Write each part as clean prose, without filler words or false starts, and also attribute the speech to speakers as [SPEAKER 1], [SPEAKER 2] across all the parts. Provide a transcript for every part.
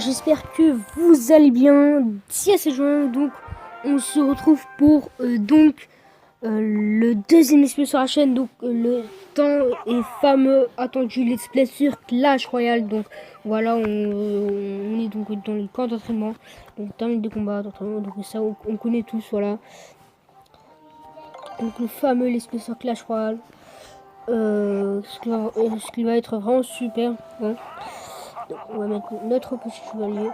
[SPEAKER 1] j'espère que vous allez bien. Si c'est juin, donc on se retrouve pour le deuxième let's play sur la chaîne, donc le temps et fameux attendu let's play sur Clash Royale. Donc voilà, on est donc dans le camp d'entraînement, donc termine des combats d'entraînement, donc ça on connaît tous, voilà. Donc le fameux let's play sur Clash Royale, ce qui va être vraiment super, hein. Donc, on va mettre notre petit chevalier.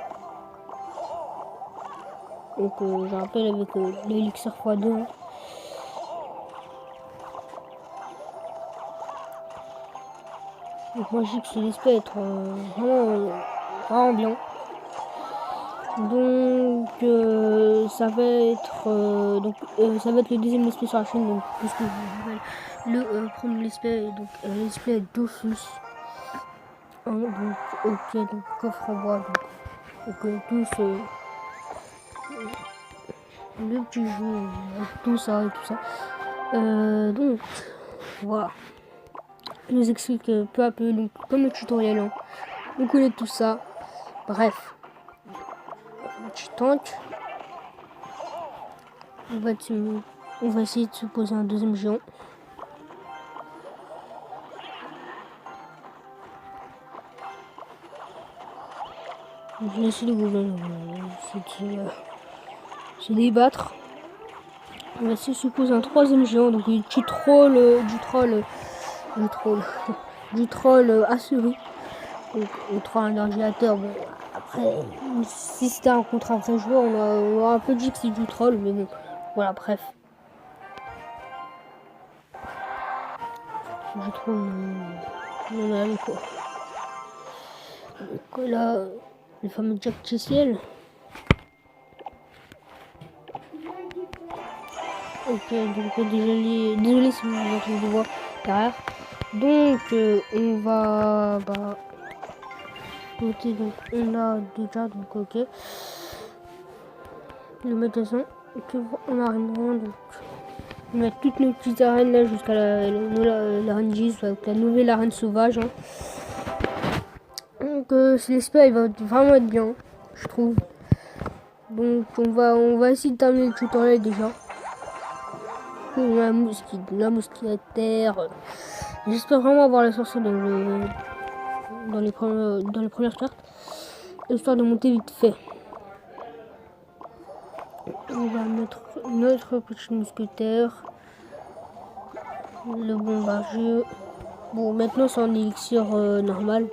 [SPEAKER 1] Donc je rappelle avec l'élixir x2. Hein. Donc moi je dis que ce display être vraiment bien. Donc ça va être ça va être le deuxième display sur la chaîne, donc puisque je vous rappelle le premier display, donc le display Dofus. Donc ok, donc coffre en bois, donc tous le petit jeu, tout ça et tout ça. Donc voilà, je vous explique peu à peu, donc comme le tutoriel, hein. On connaît tout ça. Bref, petit tank. On va essayer de se poser un deuxième géant. Je vais essayer de se débattre. On va essayer de se poser un troisième géant, donc du troll assuré. Donc le troll énergiateur, bon, après si c'était un contre un vrai joueur, on aura un peu dit que c'est du troll, mais bon, voilà, bref. Je trouve on a quoi. Donc là, le fameux Jack Chessiel. Ok, donc désolé si vous entendez des voix derrière. Donc on va côté, donc on a déjà, donc ok. Le magasin, on a rien, donc on met toutes nos petites arènes là jusqu'à l'arène 10, avec la nouvelle arène sauvage. Hein. Donc l'espère il va vraiment être bien, je trouve. Donc on va essayer de terminer le tutoriel déjà. La mousquetaire. J'espère vraiment avoir la sorcière dans les premières cartes, histoire de monter vite fait. On va mettre notre petit mousquetaire, le bombardier. Bon, maintenant c'est en élixir normal.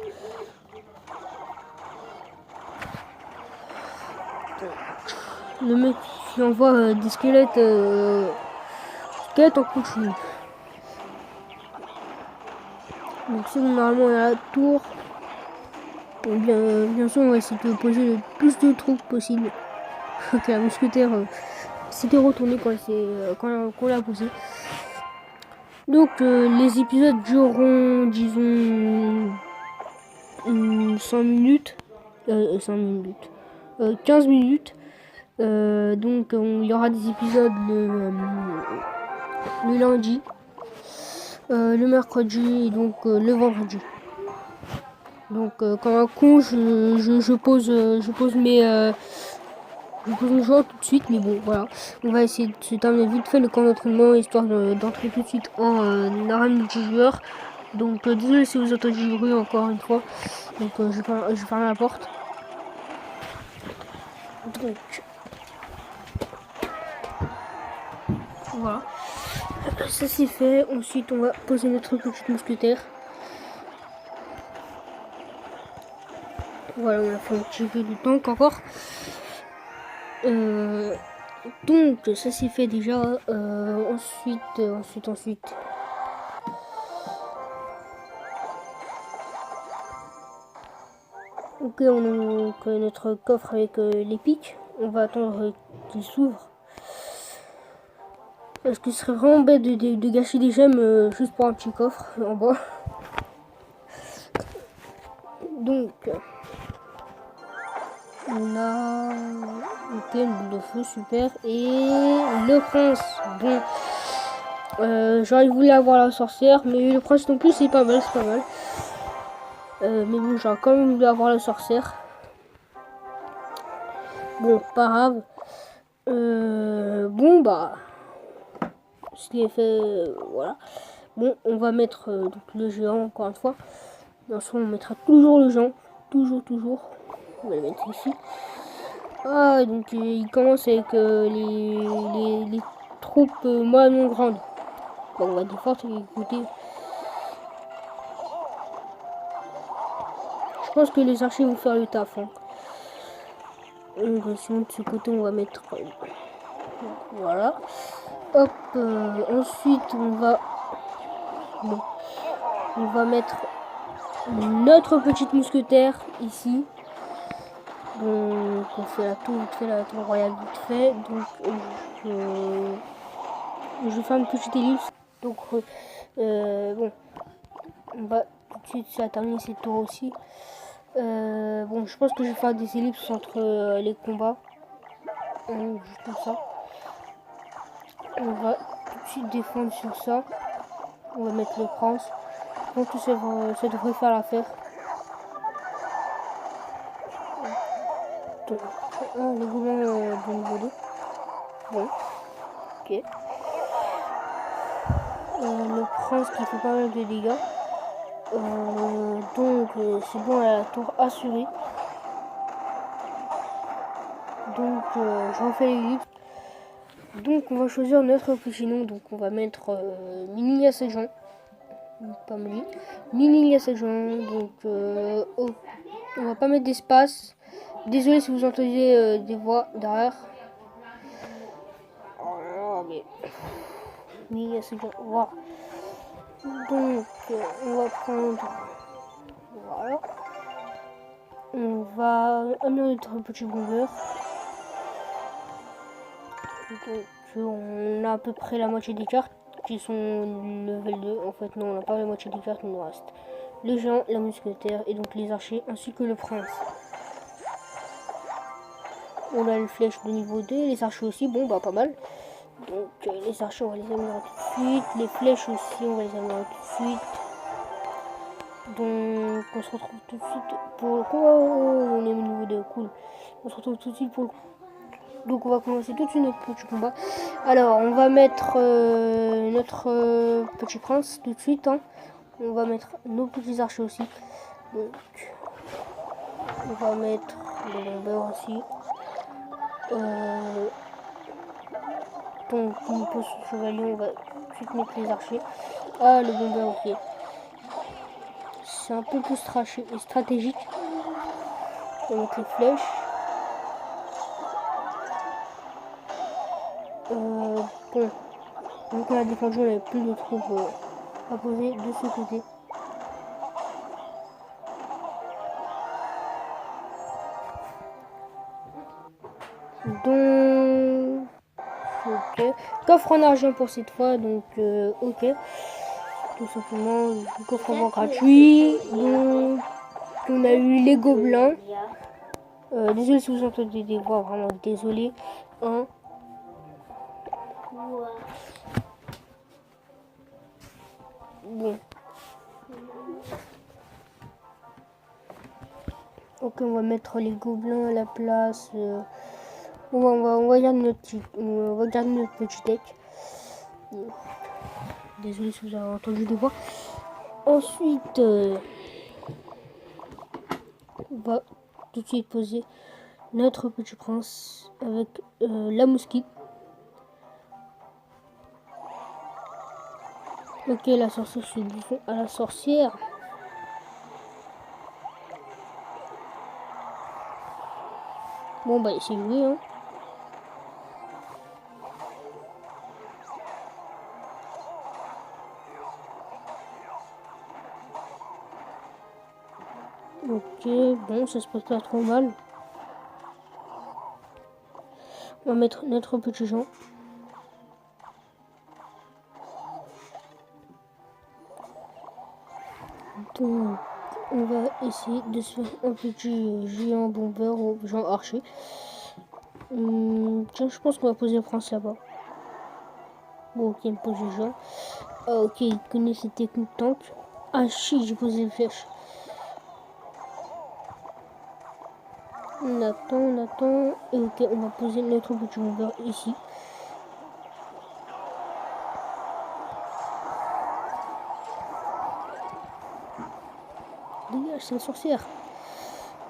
[SPEAKER 1] Le mec qui envoie des squelettes en continu. Donc c'est normalement à la tour. Et bien sûr on va essayer de poser le plus de troupes possible. Ok, la mousquetaire s'était retournée quand on l'a posé. Donc les épisodes dureront, disons, 100 minutes, 15 minutes. Donc il y aura des épisodes le lundi, le mercredi et donc le vendredi. Donc comme un con, je pose mes joueurs tout de suite, mais bon voilà, on va essayer de se terminer vite fait le camp d'entraînement, histoire d'entrer tout de suite en arène multijoueur. Donc désolé si vous entendez du bruit encore une fois, donc je ferme la porte. Donc voilà, ça c'est fait. Ensuite on va poser notre petite mousquetaire. Voilà, on a fait un petit peu du tank encore. Donc ça c'est fait déjà. Ensuite. Ok, on a notre coffre avec les pics. On va attendre qu'il s'ouvre. Parce que ce serait vraiment bête de gâcher des gemmes juste pour un petit coffre en bois. Donc on a une boule de feu, super. Et le prince. Bon, j'aurais voulu avoir la sorcière, mais le prince non plus c'est pas mal, mais bon, j'aurais quand même voulu avoir la sorcière. Bon, pas grave. Bon, bah, ce qui est fait, voilà. Bon, on va mettre donc le géant encore une fois. Ensuite, on mettra toujours le géant. Toujours. On va le mettre ici. Ah, donc il commence avec les troupes moyennement grandes. Bon, on va des fortes, écoutez. Je pense que les archers vont faire le taf. Hein. Sinon, de ce côté, on va mettre... voilà. Hop, ensuite, bon, on va mettre notre petite mousquetaire ici. Donc, on fait la tour royale vite fait. Donc, je vais faire une petite ellipse. Donc, bon, on va tout de suite, ça termine ces tours aussi. Bon, je pense que je vais faire des ellipses entre les combats. Juste comme ça. On va tout de suite défendre sur ça. On va mettre le prince. Donc, ça devrait faire l'affaire. Donc, les gobelins de niveau 2. Bon, ok. Le prince qui fait pas mal de dégâts. Donc c'est bon, la tour assurée. Donc je refais les livres. Donc on va choisir notre petit nom. Donc on va mettre Mini Assaillant. Pas Mini. Mini Assaillant. Donc on va pas mettre d'espace. Désolé si vous entendez des voix derrière. Oh, mais... Mini Assaillant. Wow. Donc on va prendre... voilà. On va amener notre petit bomber. Donc on a à peu près la moitié des cartes qui sont level 2. En fait non, on n'a pas la moitié des cartes, il nous reste le géant, la mousquetaire et donc les archers ainsi que le prince. On a les flèches de niveau 2, les archers aussi, bon bah pas mal. Donc les archers on va les amener tout de suite, les flèches aussi on va les amener tout de suite. Donc on se retrouve tout de suite pour le combat. Oh, on est au niveau 2, cool. On se retrouve tout de suite pour le combat. Donc on va commencer tout de suite notre petit combat. Alors on va mettre notre petit prince tout de suite. Hein. On va mettre nos petits archers aussi. Donc on va mettre les bombeurs aussi. Donc on pose ce chevalier, on va tout de suite mettre les archers. Ah le bombeur ok. C'est un peu plus stratégique. On va mettre les flèches. Bon, vu qu'on a défendu, on n'avait plus de troupes à poser de ce côté. Donc, ok. Coffre en argent pour cette fois, donc ok. Tout simplement, le coffre en gratuit. Donc, on a eu les gobelins. Désolé si vous entendez des voix, vraiment désolé. Hein. Bon. Ok, on va mettre les gobelins à la place. On va garder notre petit deck. Désolé si vous avez entendu des voix. Ensuite, on va tout de suite poser notre petit prince avec la mousquite. Ok, la sorcière se bouffon à la sorcière. Bon bah c'est joué hein. Ok, bon ça se passe pas trop mal. On va mettre notre petit Jean. Donc on va essayer de se faire un petit géant bomber ou géant archer. Tiens, je pense qu'on va poser le prince là-bas. Bon, ok, il me pose le géant. Ah, ok, il connaît ses techniques tank. Ah, shit, j'ai posé le flèche. On attend. Et ok, on va poser notre petit mover ici. Dégage, c'est une sorcière.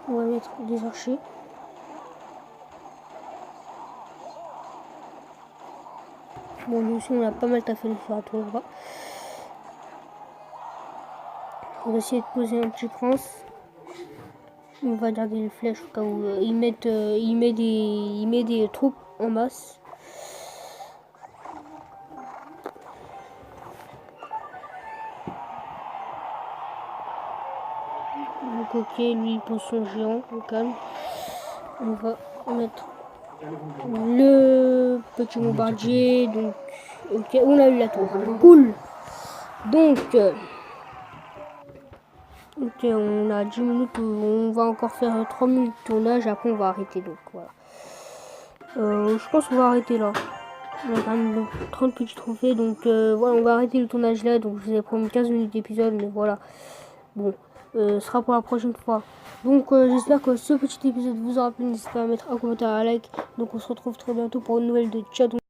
[SPEAKER 1] On va mettre des archers. Bon, nous aussi, on a pas mal taffé le fer à tour. On va essayer de poser un petit prince. On va garder les flèches au cas où il met des troupes en masse. Donc ok, lui il pose son géant, au calme. On va mettre le petit bombardier. Donc ok, on a eu la tour. Cool. Donc ok, on a 10 minutes, on va encore faire 3 minutes de tournage, après on va arrêter. Donc voilà. Je pense qu'on va arrêter là. On a quand même 30 petits trophées, donc voilà, on va arrêter le tournage là. Donc je vous ai promis 15 minutes d'épisode, mais voilà. Bon, ce sera pour la prochaine fois. Donc j'espère que ce petit épisode vous aura plu. N'hésitez pas à mettre un commentaire, un like. Donc on se retrouve très bientôt pour une nouvelle de Ciao.